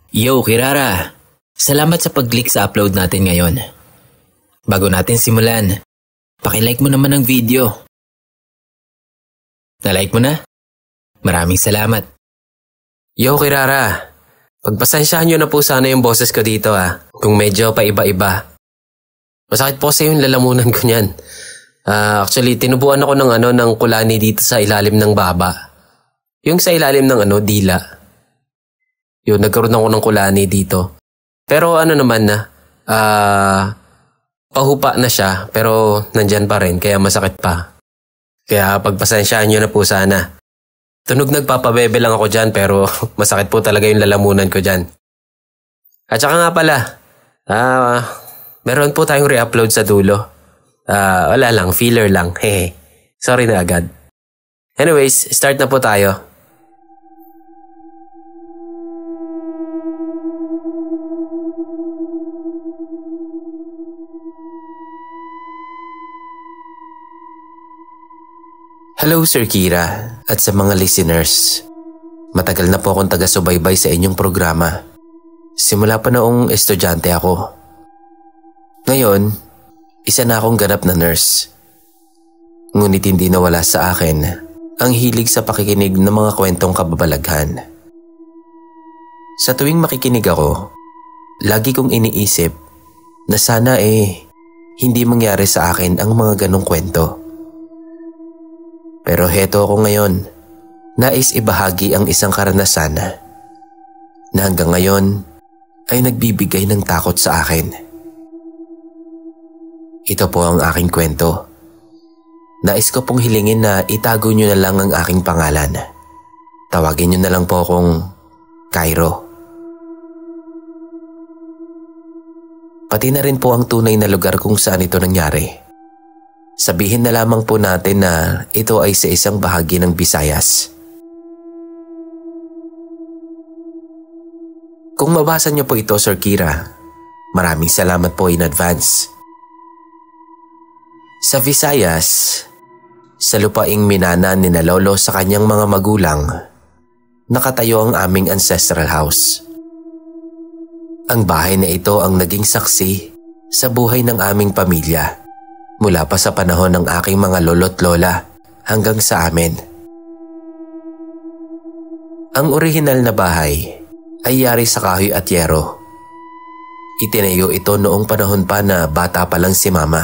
Yo, Kirara! Salamat sa pag-click sa upload natin ngayon. Bago natin simulan, paki-like mo naman ang video. Na-like mo na? Maraming salamat. Yo, Kirara! Pagpasensyahan nyo na po sana yung boses ko dito kung medyo paiba-iba. Masakit po kasi yung lalamunan ko niyan. Actually, tinubuan ako ng kulani dito sa ilalim ng baba. Yung sa ilalim ng dila. Yun, nagkaroon ako ng kulani dito. Pero pahupa na siya, pero nandyan pa rin, kaya masakit pa. Kaya pagpasensyahan nyo na po sana. Tunog nagpapabebe lang ako dyan, pero masakit po talaga yung lalamunan ko dyan. At saka nga pala, meron po tayong re-upload sa dulo. Wala lang, filler lang. Hehe. Sorry na agad. Anyways, start na po tayo. Hello Sir Kira at sa mga listeners. Matagal na po akong taga-subaybay sa inyong programa. Simula pa noong estudyante ako. Ngayon, isa na akong ganap na nurse. Ngunit hindi nawala sa akin ang hilig sa pakikinig ng mga kwentong kababalaghan. Sa tuwing makikinig ako, lagi kong iniisip na sana hindi mangyari sa akin ang mga ganong kwento. Pero heto ako ngayon, nais ibahagi ang isang karanasan na hanggang ngayon ay nagbibigay ng takot sa akin. Ito po ang aking kwento. Nais ko pong hilingin na itago nyo na lang ang aking pangalan. Tawagin nyo na lang po akong Cairo. Pati na rin po ang tunay na lugar kung saan ito nangyari. Sabihin na lamang po natin na ito ay sa isang bahagi ng Visayas. Kung mabasa niyo po ito, Sir Kira, maraming salamat po in advance. Sa Visayas, sa lupaing minana ni na lolo sa kanyang mga magulang, nakatayo ang aming ancestral house. Ang bahay na ito ang naging saksi sa buhay ng aming pamilya. Mula pa sa panahon ng aking mga lolo't lola hanggang sa amin. Ang orihinal na bahay ay yari sa kahoy at yero. Itinayo ito noong panahon pa na bata pa lang si Mama.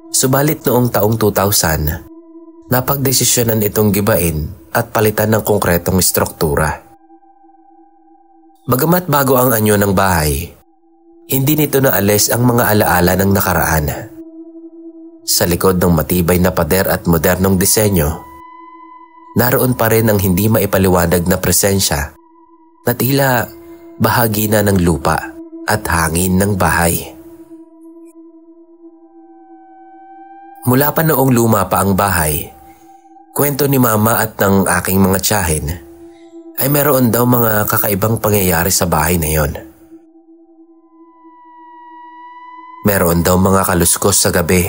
Subalit noong taong 2000, napagdesisyonan itong gibain at palitan ng konkretong struktura. Bagamat bago ang anyo ng bahay, hindi nito naalis ang mga alaala ng nakaraan. Sa likod ng matibay na pader at modernong disenyo, naroon pa rin ang hindi maipaliwanag na presensya na tila bahagi na ng lupa at hangin ng bahay. Mula pa noong luma pa ang bahay, kwento ni Mama at ng aking mga tiyahin ay meron daw mga kakaibang pangyayari sa bahay na yon. Meron daw mga kaluskos sa gabi,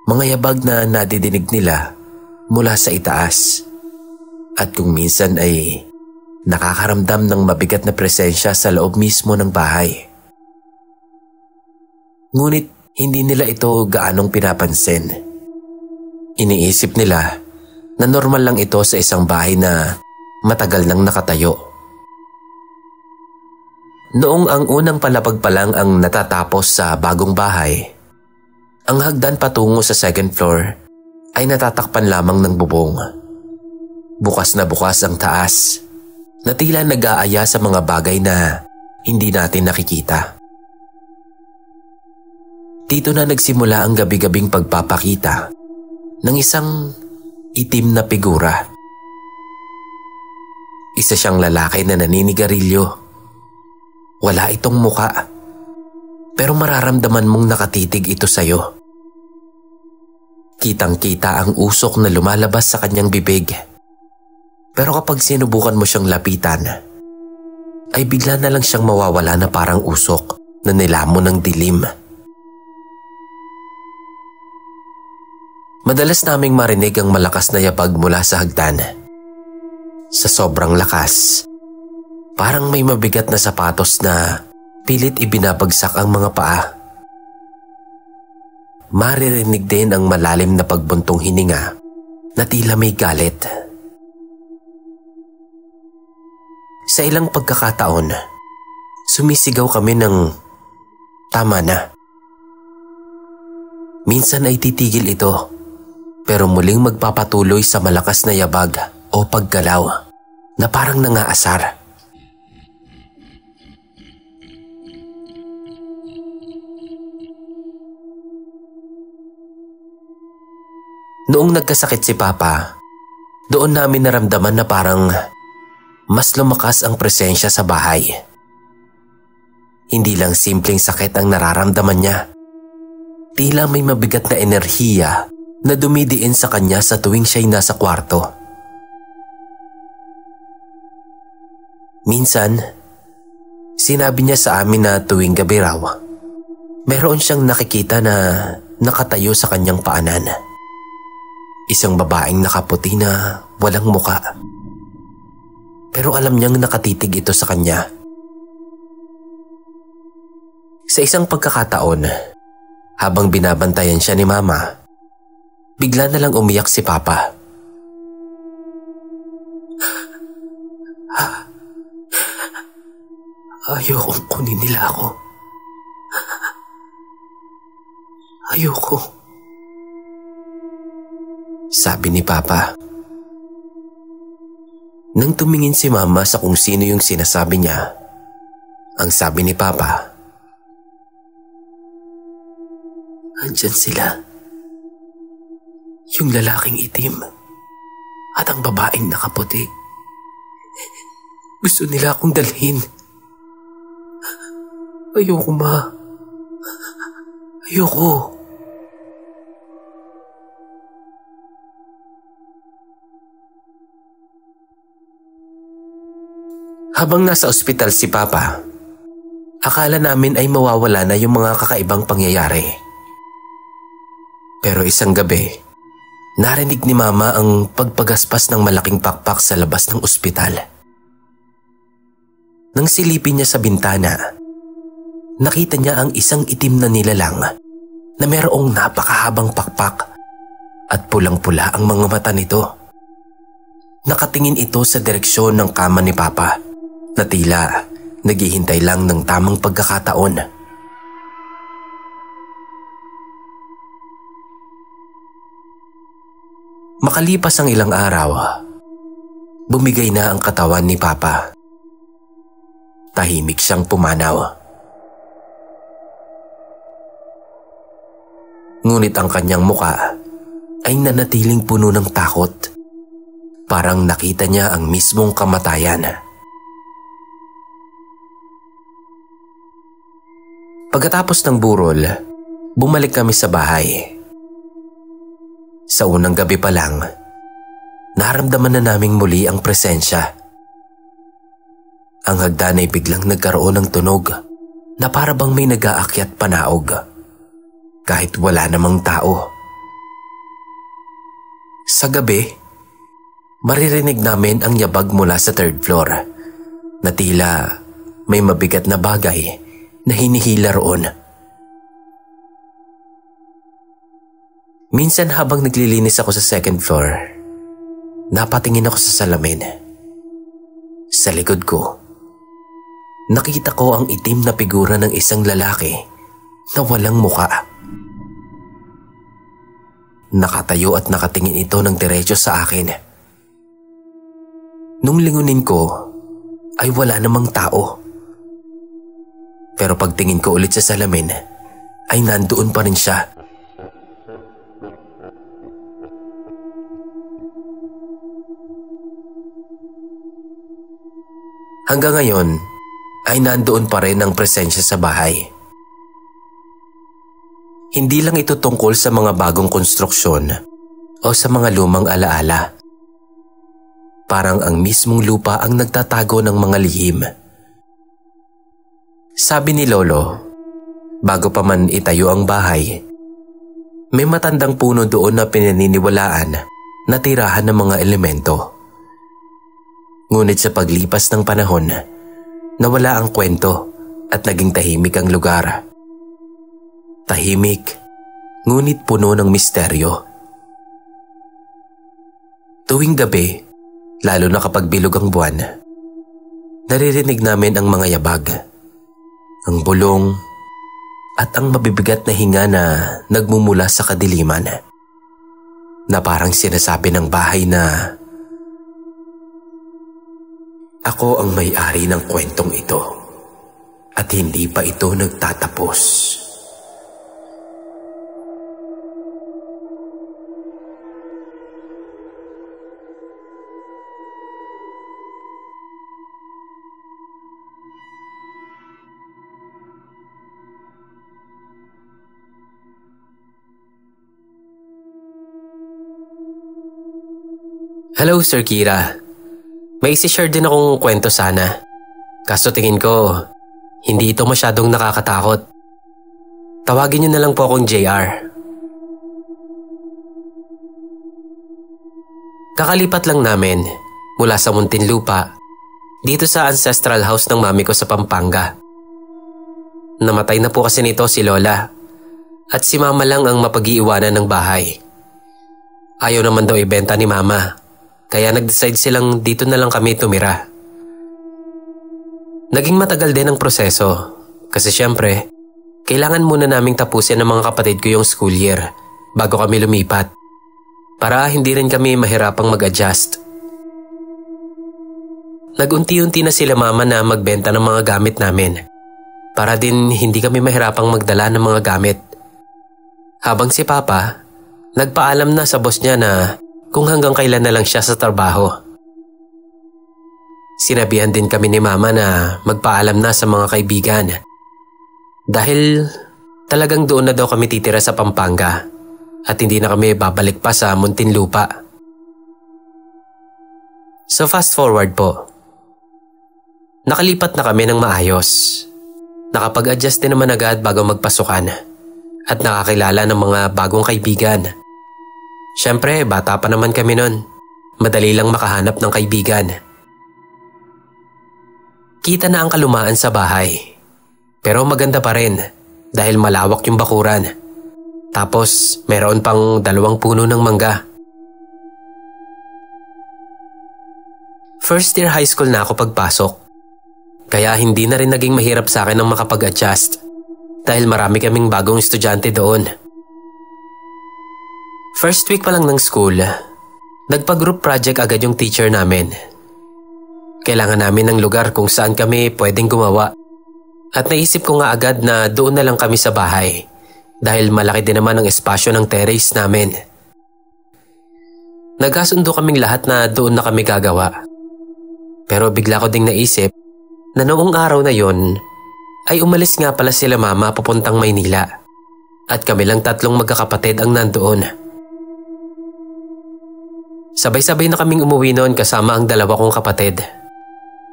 mga yabag na nadidinig nila mula sa itaas, at kung minsan ay nakakaramdam ng mabigat na presensya sa loob mismo ng bahay. Ngunit hindi nila ito gaanong pinapansin. Iniisip nila na normal lang ito sa isang bahay na matagal nang nakatayo. Noong ang unang palapag pa lang ang natatapos sa bagong bahay, ang hagdan patungo sa second floor ay natatakpan lamang ng bubong. Bukas na bukas ang taas, na tila nag-aaya sa mga bagay na hindi natin nakikita. Dito na nagsimula ang gabi-gabing pagpapakita ng isang itim na figura. Isa siyang lalaki na naninigarilyo. Wala itong muka, pero mararamdaman mong nakatitig ito sa'yo. Kitang-kita ang usok na lumalabas sa kanyang bibig. Pero kapag sinubukan mo siyang lapitan, ay bigla na lang siyang mawawala na parang usok na nilamon ng dilim. Madalas naming marinig ang malakas na yabag mula sa hagdan. Sa sobrang lakas, Parang may mabigat na sapatos na pilit ibinabagsak ang mga paa. Maririnig din ang malalim na pagbuntong hininga na tila may galit. Sa ilang pagkakataon, sumisigaw kami ng tama na. Minsan ay titigil ito, pero muling magpapatuloy sa malakas na yabag o paggalaw na parang nangaasar. Noong nagkasakit si Papa, doon namin naramdaman na parang mas lumakas ang presensya sa bahay. Hindi lang simpleng sakit ang nararamdaman niya. Tila may mabigat na enerhiya na dumidiin sa kanya sa tuwing siya'y nasa kwarto. Minsan, sinabi niya sa amin na tuwing gabi raw, meron siyang nakikita na nakatayo sa kanyang paanan. Isang babaeng nakaputi na walang muka. Pero alam niyang nakatitig ito sa kanya. Sa isang pagkakataon, habang binabantayan siya ni Mama, bigla na lang umiyak si Papa. Ayokong kunin nila ako. Ayoko. Sabi ni Papa. Nang tumingin si Mama sa kung sino yung sinasabi niya, ang sabi ni Papa, andyan sila. Yung lalaking itim at ang babaeng nakaputi. Gusto nila akong dalhin. Ayoko, Ma. Ayoko. Habang nasa ospital si Papa, akala namin ay mawawala na yung mga kakaibang pangyayari. Pero isang gabi, narinig ni Mama ang pagpagaspas ng malaking pakpak sa labas ng ospital. Nang silipin niya sa bintana, nakita niya ang isang itim na nilalang na mayroong napakahabang pakpak at pulang-pula ang mga mata nito. Nakatingin ito sa direksyon ng kama ni Papa na tila naghihintay lang ng tamang pagkakataon. Makalipas ang ilang araw, bumigay na ang katawan ni Papa. Tahimik siyang pumanaw. Ngunit ang kanyang muka ay nanatiling puno ng takot. Parang nakita niya ang mismong kamatayan. Pagkatapos ng burol, bumalik kami sa bahay. Sa unang gabi pa lang, naramdaman na naming muli ang presensya. Ang hagdan ay biglang nagkaroon ng tunog na para bang may nag-aakyat panaog, kahit wala namang tao. Sa gabi, maririnig namin ang yabag mula sa third floor na tila may mabigat na bagay na hinihila roon. Minsan habang naglilinis ako sa second floor, napatingin ako sa salamin. Sa likod ko, nakita ko ang itim na figura ng isang lalaki na walang muka. Nakatayo at nakatingin ito ng diretso sa akin. Nung lingunin ko, ay wala namang tao. Pero pagtingin ko ulit sa salamin, ay nandoon pa rin siya. Hanggang ngayon, ay nandoon pa rin ang presensya sa bahay. Hindi lang ito tungkol sa mga bagong konstruksyon o sa mga lumang alaala. Parang ang mismong lupa ang nagtatago ng mga lihim. Sabi ni Lolo, bago pa man itayo ang bahay, may matandang puno doon na pinaniniwalaan na tirahan ng mga elemento. Ngunit sa paglipas ng panahon, nawala ang kwento at naging tahimik ang lugar. Tahimik, ngunit puno ng misteryo. Tuwing gabi, lalo na kapag bilog ang buwan, naririnig namin ang mga yabag, ang bulong, at ang mabibigat na hinga na nagmumula sa kadiliman, na parang sinasabi ng bahay na, "Ako ang may-ari ng kwentong ito at hindi pa ito nagtatapos." Hello, Sir Kira. May isi-share din akong kwento sana. Kaso tingin ko, hindi ito masyadong nakakatakot. Tawagin niyo na lang po akong JR. Kakalipat lang namin mula sa Muntinlupa dito sa ancestral house ng mami ko sa Pampanga. Namatay na po kasi nito si Lola at si Mama lang ang mapag-iiwanan ng bahay. Ayaw naman daw ibenta ni Mama. Kaya nag-decide silang dito na lang kami tumira. Naging matagal din ang proseso kasi syempre, kailangan muna naming tapusin ng mga kapatid ko yung school year bago kami lumipat para hindi rin kami mahirapang mag-adjust. Nag-unti-unti na sila Mama na magbenta ng mga gamit namin para din hindi kami mahirapang magdala ng mga gamit. Habang si Papa, nagpaalam na sa boss niya na kung hanggang kailan na lang siya sa trabaho. Sinabihan din kami ni Mama na magpaalam na sa mga kaibigan dahil talagang doon na daw kami titira sa Pampanga at hindi na kami babalik pa sa Muntinlupa. So fast forward po. Nakalipat na kami ng maayos. Nakapag-adjust din naman agad bago magpasukan at nakakilala ng mga bagong kaibigan. Siyempre, bata pa naman kami nun. Madali lang makahanap ng kaibigan. Kita na ang kalumaan sa bahay. Pero maganda pa rin dahil malawak yung bakuran. Tapos, meron pang 2 puno ng mangga. First year high school na ako pagpasok. Kaya hindi na rin naging mahirap sa akin ang makapag-adjust dahil marami kaming bagong estudyante doon. First week pa lang ng school, nagpa-group project agad yung teacher namin. Kailangan namin ng lugar kung saan kami pwedeng gumawa. At naisip ko nga agad na doon na lang kami sa bahay dahil malaki din naman ang espasyo ng terrace namin. Nagkasundo kaming lahat na doon na kami gagawa. Pero bigla ko ding naisip na noong araw na yon ay umalis nga pala sila Mama papuntang Maynila at kami lang 3 magkakapatid ang nandoon. Sabay-sabay na kaming umuwi noon kasama ang 2 kong kapatid.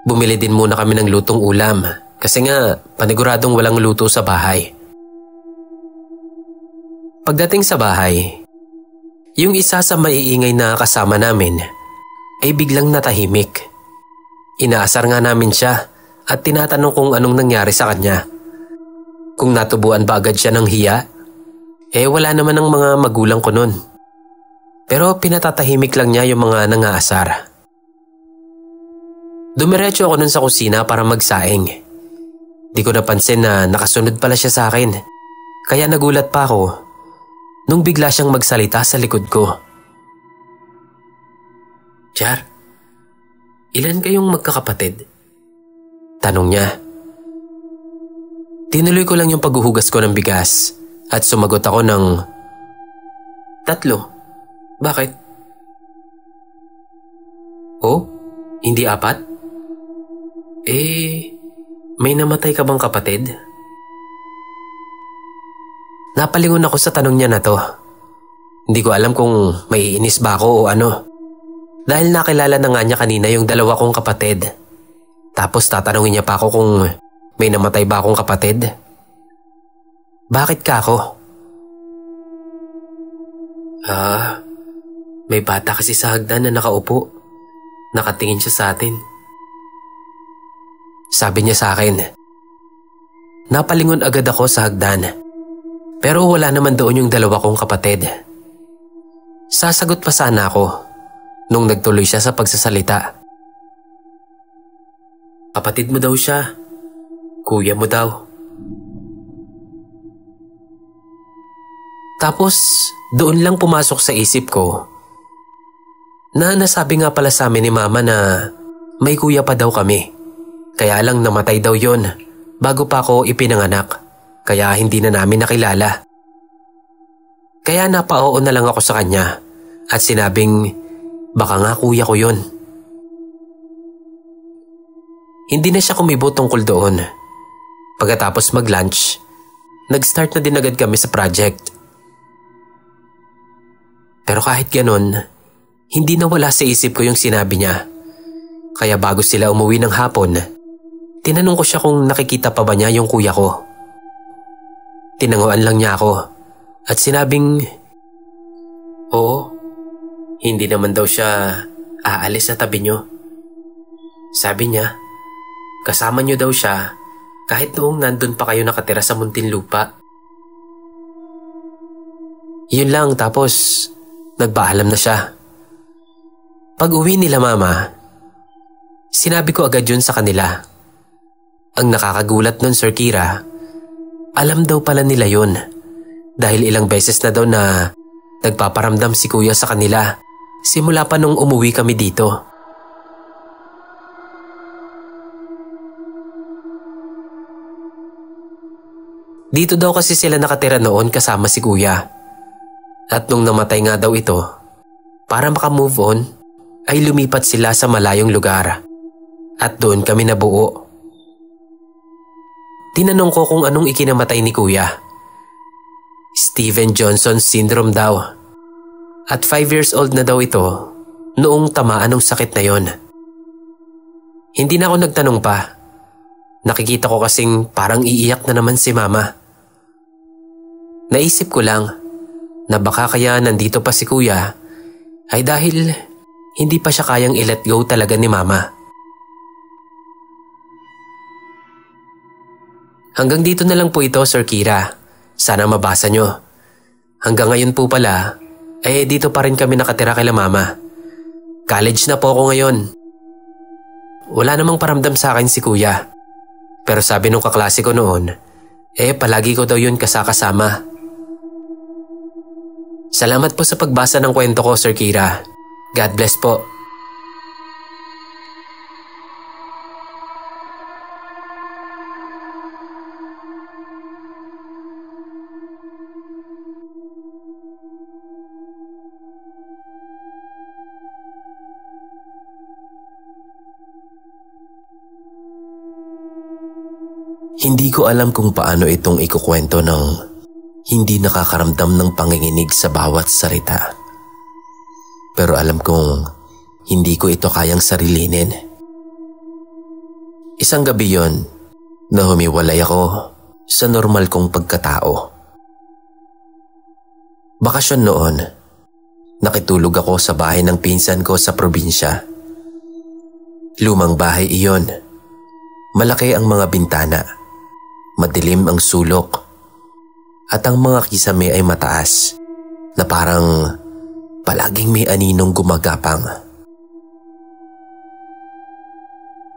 Bumili din muna kami ng lutong ulam kasi nga paniguradong walang luto sa bahay. Pagdating sa bahay, yung isa sa maiingay na kasama namin ay biglang natahimik. Inaasar nga namin siya at tinatanong kung anong nangyari sa kanya. Kung natubuan ba agad siya ng hiya? Wala naman ang mga magulang ko noon. Pero pinatatahimik lang niya yung mga nangaasar. Dumiretso ako nun sa kusina para magsaing. Di ko napansin na nakasunod pala siya sa akin. Kaya nagulat pa ako nung bigla siyang magsalita sa likod ko. "Char, ilan kayong magkakapatid?" Tanong niya. Tinuloy ko lang yung paghuhugas ko ng bigas at sumagot ako ng 3. Bakit? Oh, hindi 4? May namatay ka bang kapatid? Napalingon ako sa tanong niya na to. Hindi ko alam kung maiinis ba ako o ano. Dahil nakilala na nga niya kanina yung 2 kong kapatid. Tapos tatanungin niya pa ako kung may namatay ba akong kapatid. Bakit ka ako? May bata kasi sa hagdan na nakaupo. Nakatingin siya sa atin. Sabi niya sa akin. Napalingon agad ako sa hagdan. Pero wala naman doon yung dalawa kong kapatid. Sasagot pa sana ako nung nagtuloy siya sa pagsasalita. Kapatid mo daw siya. Kuya mo daw. Tapos doon lang pumasok sa isip ko na nasabi nga pala sa amin ni Mama na may kuya pa daw kami. Kaya lang namatay daw yon bago pa ako ipinanganak. Kaya hindi na namin nakilala. Kaya napaoo na lang ako sa kanya at sinabing baka nga kuya ko yon. Hindi na siya kumibo tungkol doon. Pagkatapos mag-lunch, nag-start na din agad kami sa project. Pero kahit ganon, hindi nawala sa isip ko yung sinabi niya. Kaya bago sila umuwi ng hapon, tinanong ko siya kung nakikita pa ba niya yung kuya ko. Tinanguan lang niya ako at sinabing, oo, hindi naman daw siya aalis sa tabi niyo. Sabi niya, kasama niyo daw siya kahit noong nandun pa kayo nakatira sa Muntinlupa. Yun lang, tapos nagpaalam na siya. Pag uwi nila Mama, sinabi ko agad yun sa kanila. Ang nakakagulat nun, Sir Kira, alam daw pala nila yun dahil ilang beses na daw na nagpaparamdam si Kuya sa kanila simula pa nung umuwi kami dito. Dito daw kasi sila nakatira noon kasama si Kuya. At nung namatay nga daw ito, para makamove on, ay lumipat sila sa malayong lugar. At doon kami nabuo. Tinanong ko kung anong ikinamatay ni Kuya. Steven Johnson syndrome daw. At 5 years old na daw ito noong tamaan ng sakit na yon. Hindi na ako nagtanong pa. Nakikita ko kasing parang iiyak na naman si Mama. Naisip ko lang na baka kaya nandito pa si Kuya ay dahil hindi pa siya kayang i-let go talaga ni Mama. Hanggang dito na lang po ito, Sir Kira. Sana mabasa nyo. Hanggang ngayon po pala, dito pa rin kami nakatira kay Mama. College na po ako ngayon. Wala namang paramdam sa akin si Kuya. Pero sabi nung kaklase ko noon, palagi ko daw yun kasama. Salamat po sa pagbasa ng kwento ko, Sir Kira. God bless po. Hindi ko alam kung paano itong ikukwento ng hindi nakakaramdam ng panginginig sa bawat salita. Pero alam kong hindi ko ito kayang sarilinin. Isang gabi yon na humiwalay ako sa normal kong pagkatao. Bakasyon noon, nakitulog ako sa bahay ng pinsan ko sa probinsya. Lumang bahay iyon. Malaki ang mga bintana. Madilim ang sulok at ang mga kisame ay mataas na parang palaging may aninong gumagapang.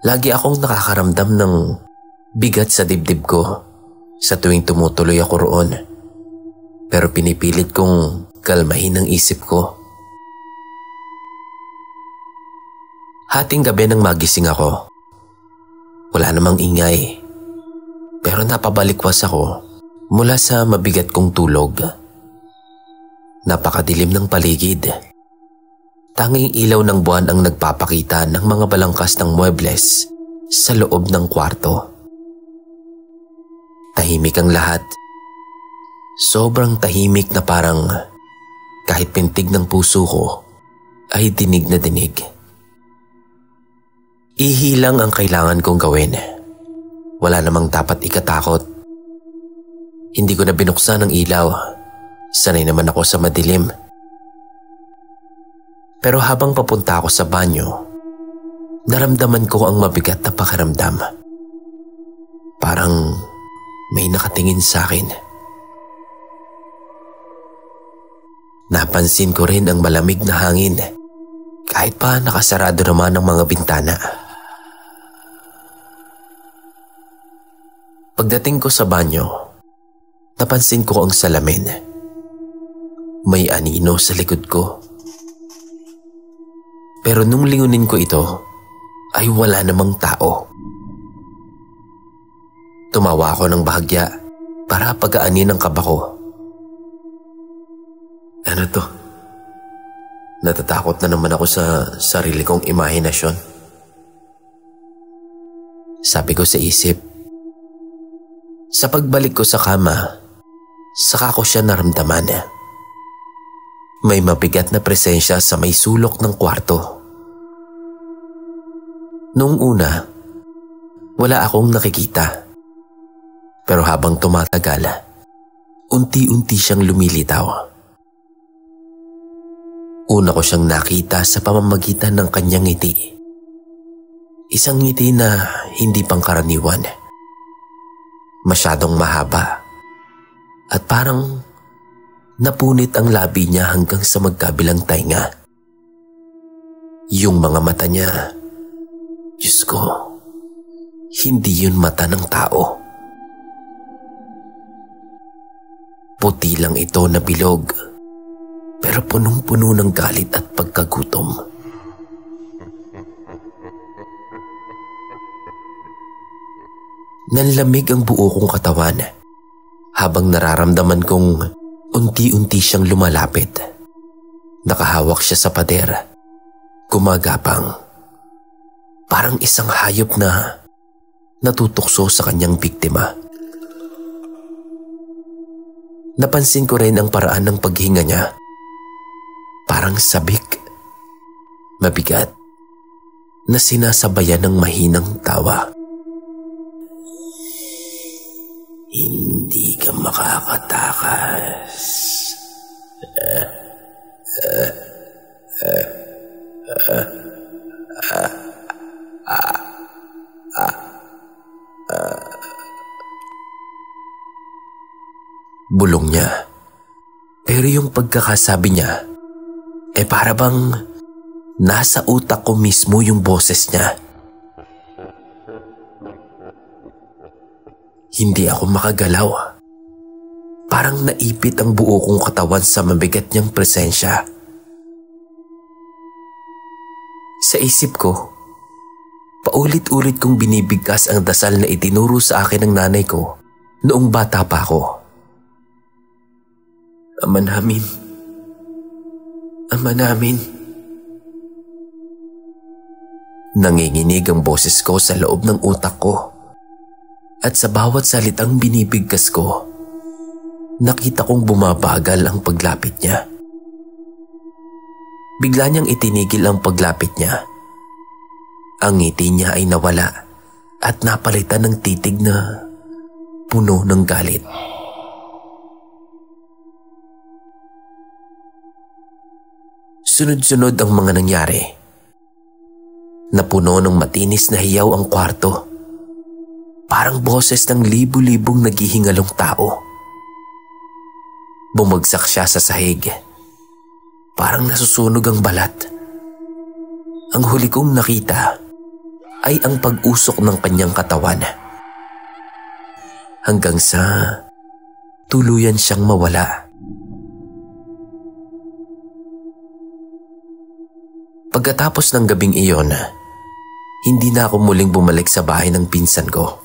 Lagi akong nakakaramdam ng bigat sa dibdib ko sa tuwing tumutuloy ako roon, pero pinipilit kong kalmahin ang isip ko. Hating gabi nang magising ako. Wala namang ingay. Pero napabalikwas ako mula sa mabigat kong tulog. Napakadilim ng paligid. Tanging ilaw ng buwan ang nagpapakita ng mga balangkas ng muebles sa loob ng kwarto. Tahimik ang lahat. Sobrang tahimik na parang kahit pintig ng puso ko ay dinig na dinig. Ihilang ang kailangan kong gawin. Wala namang dapat ikatakot. Hindi ko na binuksan ang ilaw. Sanay naman ako sa madilim. Pero habang papunta ako sa banyo, naramdaman ko ang mabigat na pakiramdam parang may nakatingin sa akin. Napansin ko rin ang malamig na hangin kahit pa nakasarado naman ang mga bintana. Pagdating ko sa banyo, napansin ko ang salamin. May anino sa likod ko. Pero nung lingunin ko ito, ay wala namang tao. Tumawa ako ng bahagya para pagaanin ang kaba ko. Ano to? Natatakot na naman ako sa sarili kong imahinasyon. Sabi ko sa isip. Sa pagbalik ko sa kama, saka ko siya naramdaman. May mabigat na presensya sa may sulok ng kwarto. Noong una, wala akong nakikita. Pero habang tumatagal, unti-unti siyang lumilitaw. Una ko siyang nakita sa pamamagitan ng kanyang ngiti. Isang ngiti na hindi pangkaraniwan. Masyadong mahaba at parang napunit ang labi niya hanggang sa magkabilang tainga. Yung mga mata niya, Diyos ko, hindi yun mata ng tao. Puti lang ito na bilog, pero punong-puno ng galit at pagkagutom. Nanlamig ang buo kong katawan habang nararamdaman kong unti-unti siyang lumalapit. Nakahawak siya sa pader, gumagapang. Parang isang hayop na natutukso sa kanyang biktima. Napansin ko rin ang paraan ng paghinga niya. Parang sabik, mabigat, na sinasabayan ng mahinang tawa. Hindi ka makakatakas. Bulong niya. Pero yung pagkakasabi niya, para bang nasa utak ko mismo yung boses niya. Hindi ako makagalaw. Parang naipit ang buo kong katawan sa mabigat niyang presensya. Sa isip ko, paulit-ulit kong binibigkas ang dasal na itinuro sa akin ng nanay ko noong bata pa ako. Ama namin. Ama namin. Nanginginig ang boses ko sa loob ng utak ko. At sa bawat salitang binibigkas ko, nakita kong bumabagal ang paglapit niya. Bigla niyang itinigil ang paglapit niya. Ang ngiti niya ay nawala at napalitan ng titig na puno ng galit. Sunod-sunod ang mga nangyari. Napuno ng matinis na hiyaw ang kwarto. Parang boses ng libu-libong naghihingalong tao. Bumagsak siya sa sahig. Parang nasusunog ang balat. Ang huli kong nakita ay ang pag-usok ng kanyang katawan. Hanggang sa tuluyan siyang mawala. Pagkatapos ng gabing iyon, hindi na ako muling bumalik sa bahay ng pinsan ko.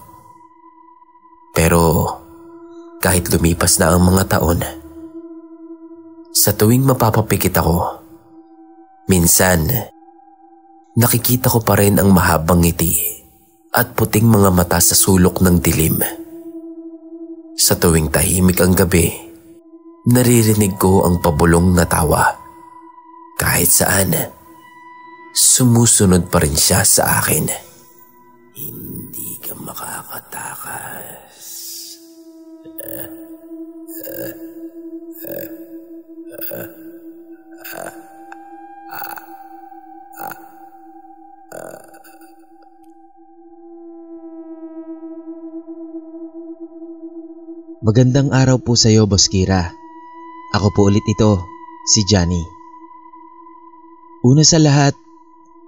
Pero kahit lumipas na ang mga taon, sa tuwing mapapapikit ako, minsan nakikita ko pa rin ang mahabang ngiti at puting mga mata sa sulok ng dilim. Sa tuwing tahimik ang gabi, naririnig ko ang pabulong na tawa. Kahit saan, sumusunod pa rin siya sa akin. Hindi ka makakatakas. Magandang araw po sa iyo, Boss Kira. Ako po ulit ito, si Johnny. Una sa lahat,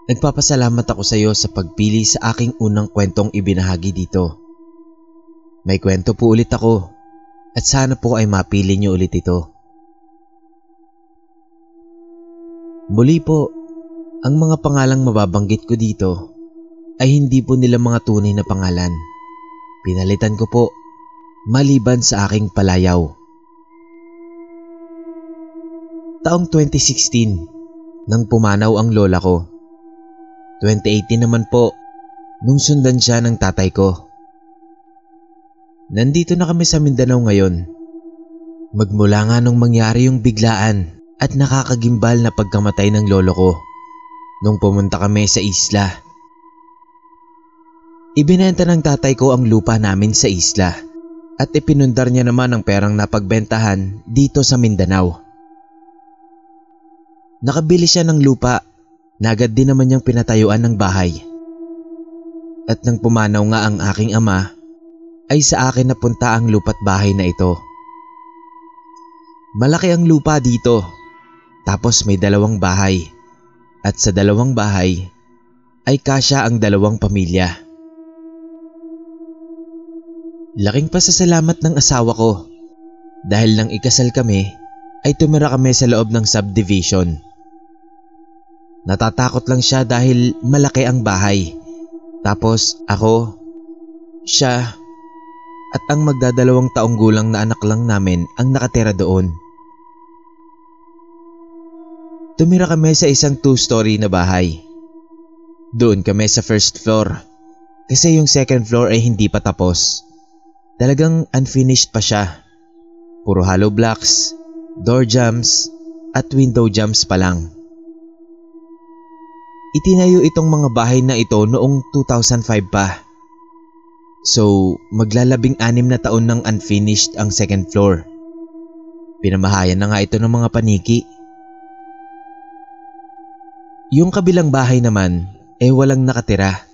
nagpapasalamat ako sa iyo sa pagpili sa aking unang kwentong ibinahagi dito. May kwento po ulit ako at sana po ay mapili niyo ulit ito. Muli po, ang mga pangalang mababanggit ko dito ay hindi po nila mga tunay na pangalan. Pinalitan ko po maliban sa aking palayaw. Taong 2016 nang pumanaw ang lola ko. 2018 naman po nung sundan siya ng tatay ko. Nandito na kami sa Mindanao ngayon. Magmula nga nung mangyari yung biglaan at nakakagimbal na pagkamatay ng lolo ko nung pumunta kami sa isla. Ibinenta ng tatay ko ang lupa namin sa isla at ipinundar niya naman ang perang napagbentahan dito sa Mindanao. Nakabili siya ng lupa na agad din naman niyang pinatayuan ng bahay. At nang pumanaw nga ang aking ama, ay sa akin napunta ang lupa't bahay na ito. Malaki ang lupa dito, tapos may 2 bahay. At sa 2 bahay ay kasya ang 2 pamilya. Laking pasasalamat ng asawa ko dahil nang ikasal kami ay tumira kami sa loob ng subdivision. Natatakot lang siya dahil malaki ang bahay. Tapos ako, siya at ang magdadalawang taong gulang na anak lang namin ang nakatira doon. Tumira kami sa isang 2-story na bahay. Doon kami sa first floor kasi yung second floor ay hindi pa tapos. Talagang unfinished pa siya. Puro hollow blocks, door jambs at window jambs pa lang. Itinayo itong mga bahay na ito noong 2005 pa. So maglalabing 6 na taon nang unfinished ang second floor. Pinamahayan na nga ito ng mga paniki. Yung kabilang bahay naman ay walang nakatira.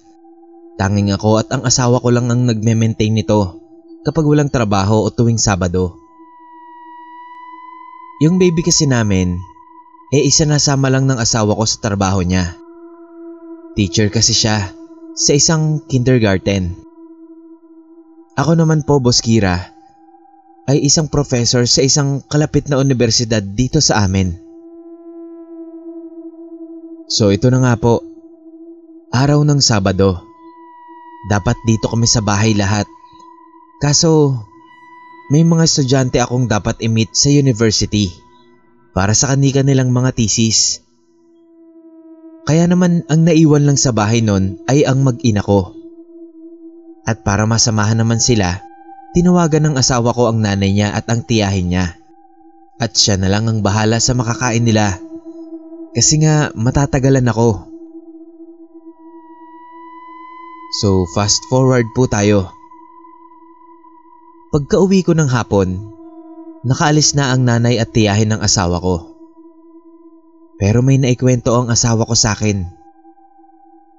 Tanging ako at ang asawa ko lang ang nagme-maintain nito kapag walang trabaho o tuwing Sabado. Yung baby kasi namin, isinasama lang ng asawa ko sa trabaho niya. Teacher kasi siya sa isang kindergarten. Ako naman po, Boss Kira, ay isang professor sa isang kalapit na universidad dito sa amin. So ito na nga po, araw ng Sabado. Dapat dito kami sa bahay lahat. Kaso, may mga estudyante akong dapat i-meet sa university para sa kanilang mga thesis. Kaya naman ang naiwan lang sa bahay nun ay ang mag-ina ko. At para masamahan naman sila, tinawagan ng asawa ko ang nanay niya at ang tiyahin niya. At siya na lang ang bahala sa makakain nila. Kasi nga matatagalan ako. So fast forward po tayo. Pagka-uwi ko ng hapon, nakaalis na ang nanay at tiyahin ng asawa ko. Pero may naikwento ang asawa ko sa akin.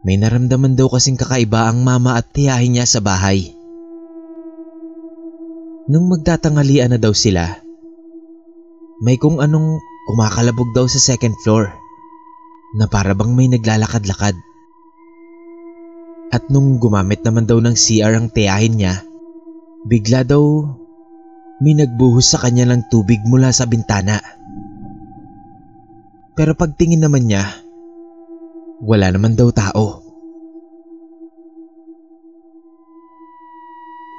May naramdaman daw kasing kakaiba ang mama at tiyahin niya sa bahay. Nung magtatangalian na daw sila, may kung anong kumakalabog daw sa second floor na para bang may naglalakad-lakad. At nung gumamit naman daw ng CR ang tiyahin niya, bigla daw may nagbuhos sa kanya ng tubig mula sa bintana. Pero pagtingin naman niya, wala naman daw tao.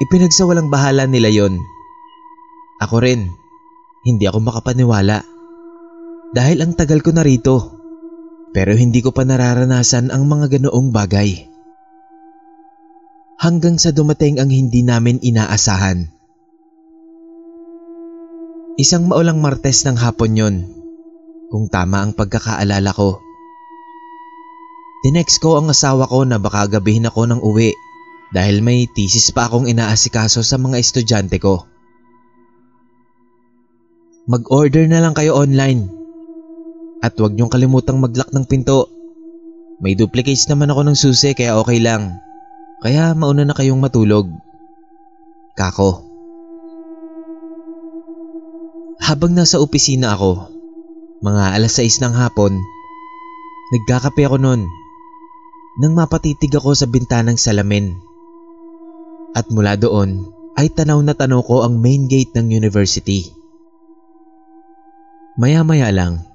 Ipinagsawalang bahala nila yon. Ako rin, hindi ako makapaniwala. Dahil ang tagal ko na rito, pero hindi ko pa nararanasan ang mga ganoong bagay. Hanggang sa dumating ang hindi namin inaasahan. Isang maulang Martes ng hapon yon, kung tama ang pagkakaalala ko. Tinext ko ang asawa ko na baka gabihin ako ng uwi dahil may thesis pa akong inaasikaso sa mga estudyante ko. Mag-order na lang kayo online at huwag niyong kalimutang mag-lock ng pinto. May duplicates naman ako ng susi kaya okay lang. Kaya mauna na kayong matulog. Kako. Habang nasa opisina ako, mga 6:00 ng hapon, nagkakape ako noon nang mapatitig ako sa bintanang salamin. At mula doon ay tanaw na tanaw ko ang main gate ng university. Maya-maya lang,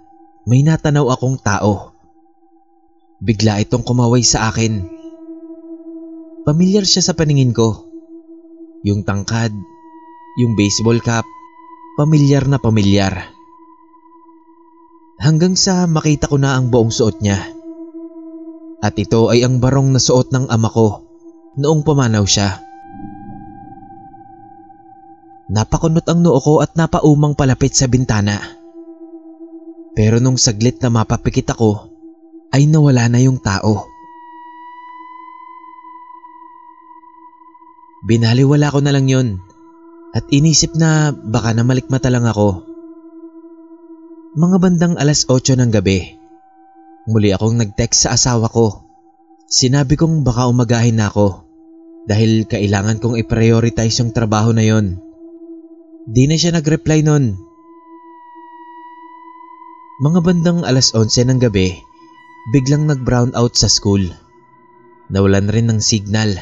may natanaw akong tao. Bigla itong kumaway sa akin. Pamilyar siya sa paningin ko. Yung tangkad, yung baseball cap, pamilyar na pamilyar. Hanggang sa makita ko na ang buong suot niya. At ito ay ang barong na suot ng ama ko noong pumanaw siya. Napakunot ang noo ko at napaumang palapit sa bintana. Pero nung saglit na mapapikit ako, ay nawala na yung tao. Binaliwala ko na lang yun at inisip na baka namalikmata lang ako. Mga bandang 8:00 ng gabi, muli akong nag-text sa asawa ko. Sinabi kong baka umagahin na ako dahil kailangan kong i-prioritize yung trabaho na yon. Di na siya nag-reply nun. Mga bandang 11:00 ng gabi, biglang nag-brown out sa school. Nawalan rin ng signal,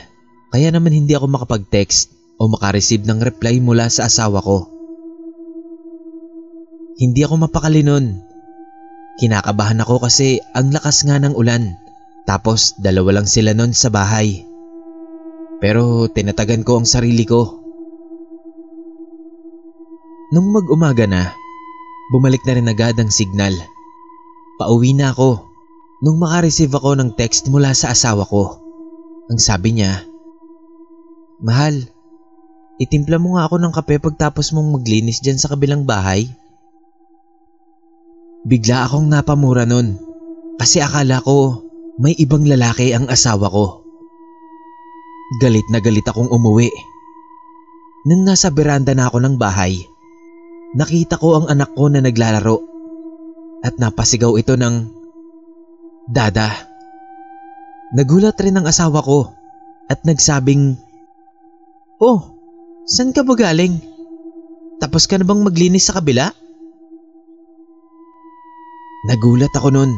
kaya naman hindi ako makapag-text o makareceive ng reply mula sa asawa ko. Hindi ako mapakali nun. Kinakabahan ako kasi ang lakas nga ng ulan, tapos 2 lang sila nun sa bahay. Pero tinatagan ko ang sarili ko. Nung mag-umaga na, bumalik na rin agad ang signal. Pauwi na ako nung makareceive ako ng text mula sa asawa ko. Ang sabi niya, "Mahal, itimpla mo nga ako ng kape pagtapos mong maglinis dyan sa kabilang bahay." Bigla akong napamura nun kasi akala ko may ibang lalaki ang asawa ko. Galit na galit akong umuwi. Nang nasa beranda na ako ng bahay, nakita ko ang anak ko na naglalaro at napasigaw ito ng "Dada." Nagulat rin ang asawa ko at nagsabing, "Oh, saan ka ba galing? Tapos ka na bang maglinis sa kabila?" Nagulat ako nun.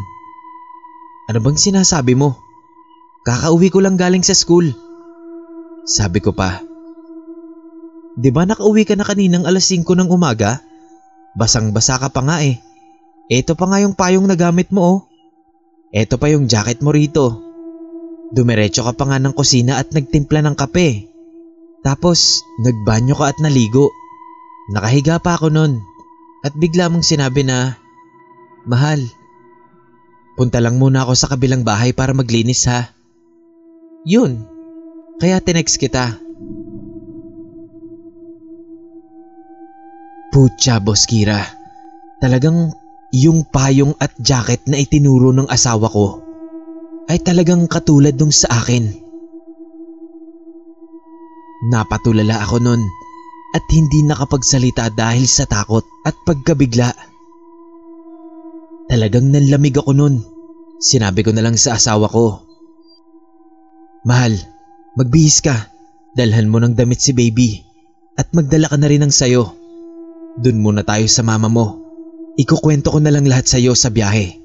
"Ano bang sinasabi mo? Kakauwi ko lang galing sa school." Sabi ko pa, "Di ba nakauwi ka na kaninang 5:00 ng umaga? Basang-basa ka pa nga eh. Eto pa nga yung payong na gamit mo oh. Eto pa yung jacket mo rito. Dumiretso ka pa nga ng kusina at nagtimpla ng kape. Tapos nagbanyo ka at naligo. Nakahiga pa ako nun at bigla mong sinabi na, 'Mahal, punta lang muna ako sa kabilang bahay para maglinis ha.' Yun, kaya tinext kita." Putya, Boss Kira, talagang yung payong at jacket na itinuro ng asawa ko ay talagang katulad nung sa akin. Napatulala ako nun at hindi nakapagsalita dahil sa takot at pagkabigla. Talagang nanlamig ako nun. Sinabi ko na lang sa asawa ko, "Mahal, magbihis ka. Dalhan mo ng damit si baby at magdala ka na rin ng sayo. Dun muna tayo sa mama mo. Ikukwento ko na lang lahat sa iyo sa biyahe."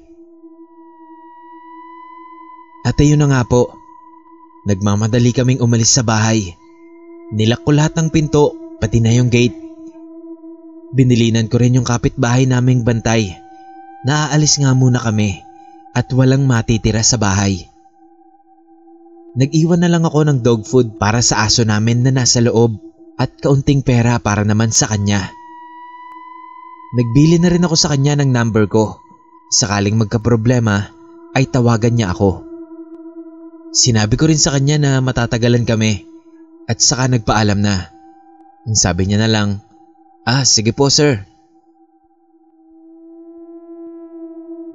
At ayun na nga po, nagmamadali kaming umalis sa bahay. Nilak ko lahat ng pinto, pati na yung gate. Binilinan ko rin yung kapitbahay naming bantay. Naaalis nga muna kami at walang matitira sa bahay. Nag-iwan na lang ako ng dog food para sa aso namin na nasa loob at kaunting pera para naman sa kanya. Nagbili na rin ako sa kanya ng number ko. Sakaling magkaproblema ay tawagan niya ako. Sinabi ko rin sa kanya na matatagalan kami at saka nagpaalam na. Ang sabi niya na lang, "Sige po sir."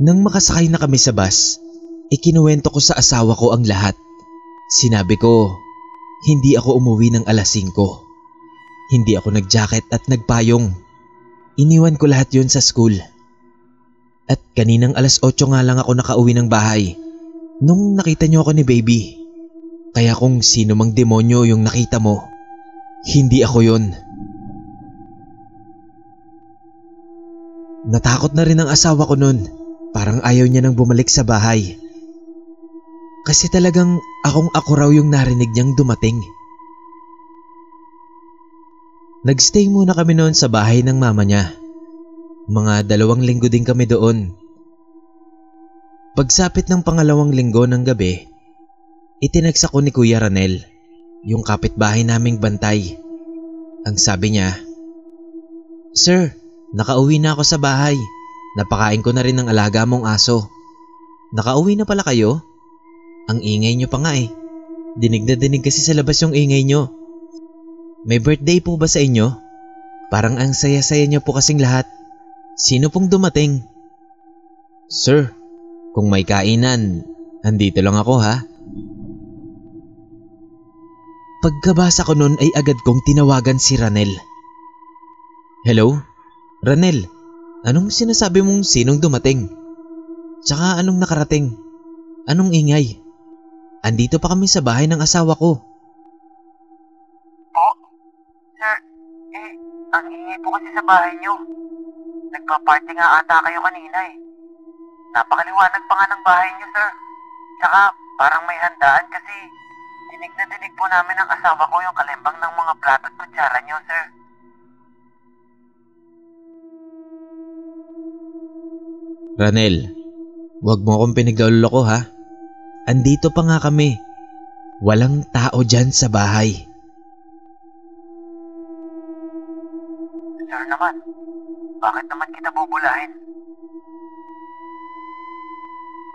Nang makasakay na kami sa bus, ikinuwento ko sa asawa ko ang lahat. Sinabi ko, hindi ako umuwi ng 5:00. Hindi ako nag-jacket at nagpayong. Iniwan ko lahat yun sa school. At kaninang 8:00 nga lang ako nakauwi ng bahay nung nakita niyo ako ni baby. Kaya kung sino mang demonyo yung nakita mo, hindi ako yun. Natakot na rin ang asawa ko nun. Parang ayaw niya nang bumalik sa bahay. Kasi talagang ako raw yung narinig niyang dumating. Nagstay muna kami noon sa bahay ng mama niya. Mga 2 linggo din kami doon. Pagsapit ng 2 linggo ng gabi, itinagsa ko ni Kuya Ranel, yung kapitbahay naming bantay. Ang sabi niya, "Sir, nakauwi na ako sa bahay. Napakain ko na rin ng alaga mong aso. Nakauwi na pala kayo? Ang ingay niyo pa nga eh. Dinig na dinig kasi sa labas yung ingay niyo. May birthday po ba sa inyo? Parang ang saya-saya niyo po kasing lahat. Sino pong dumating?" "Sir, kung may kainan, andito lang ako ha." Pagkabasa ko nun ay agad kong tinawagan si Ranel. "Hello? Ranel, anong sinasabi mong sinong dumating? Tsaka anong nakarating? Anong ingay? Andito pa kami sa bahay ng asawa ko." Po? Sir, ang ingay po kasi sa bahay niyo. Nagpa-party nga ata kayo kanina eh. Napakaliwanag pa nga ng bahay niyo, sir. Tsaka parang may handaan kasi dinig na dinig po namin ng asawa ko yung kalimbang ng mga plato at kutsara niyo, sir. "Ranel, wag mo akong pinagloloko ha. Andito pa nga kami. Walang tao dyan sa bahay." Sir naman, bakit naman kita bubulahin?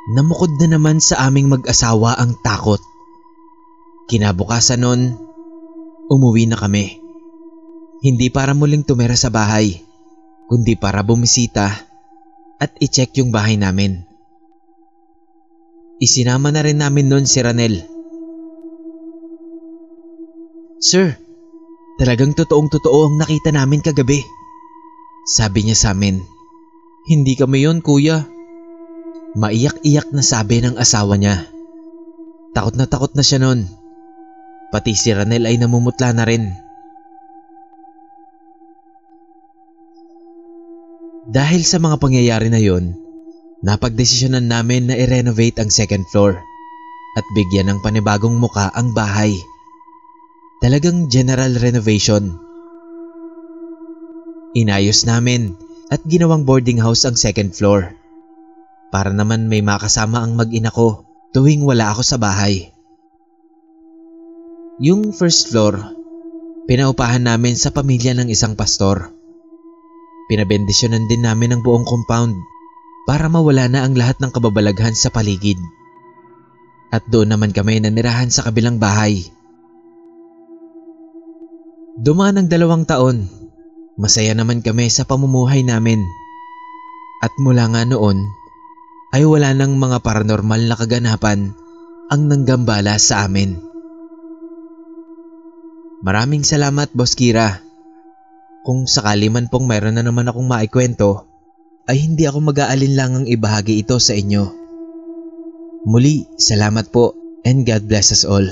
Namukod na naman sa aming mag-asawa ang takot. Kinabukasan nun, umuwi na kami. Hindi para muling tumira sa bahay, kundi para bumisita at i-check yung bahay namin. Isinama na rin namin nun si Ranel. "Sir, talagang totoong-totoo ang nakita namin kagabi," sabi niya sa amin. "Hindi kami yun, kuya." Maiyak-iyak na sabi ng asawa niya. Takot na siya nun. Pati si Ranel ay namumutla na rin. Dahil sa mga pangyayari na yon, napagdesisyonan namin na i-renovate ang second floor at bigyan ng panibagong muka ang bahay. Talagang general renovation. Inayos namin at ginawang boarding house ang second floor. Para naman may makasama ang mag-ina ko tuwing wala ako sa bahay. Yung first floor, pinaupahan namin sa pamilya ng isang pastor. Pinabendisyonan din namin ang buong compound para mawala na ang lahat ng kababalaghan sa paligid. At doon naman kami nanirahan sa kabilang bahay. Dumaan ang 2 taon, masaya naman kami sa pamumuhay namin. At mula nga noon, ay wala nang mga paranormal na kaganapan ang nanggambala sa amin. Maraming salamat, Boss Kira. Kung sakali man pong mayroon na naman akong maikwento, ay hindi ako mag-aalinlangang ibahagi ito sa inyo. Muli, salamat po and God bless us all.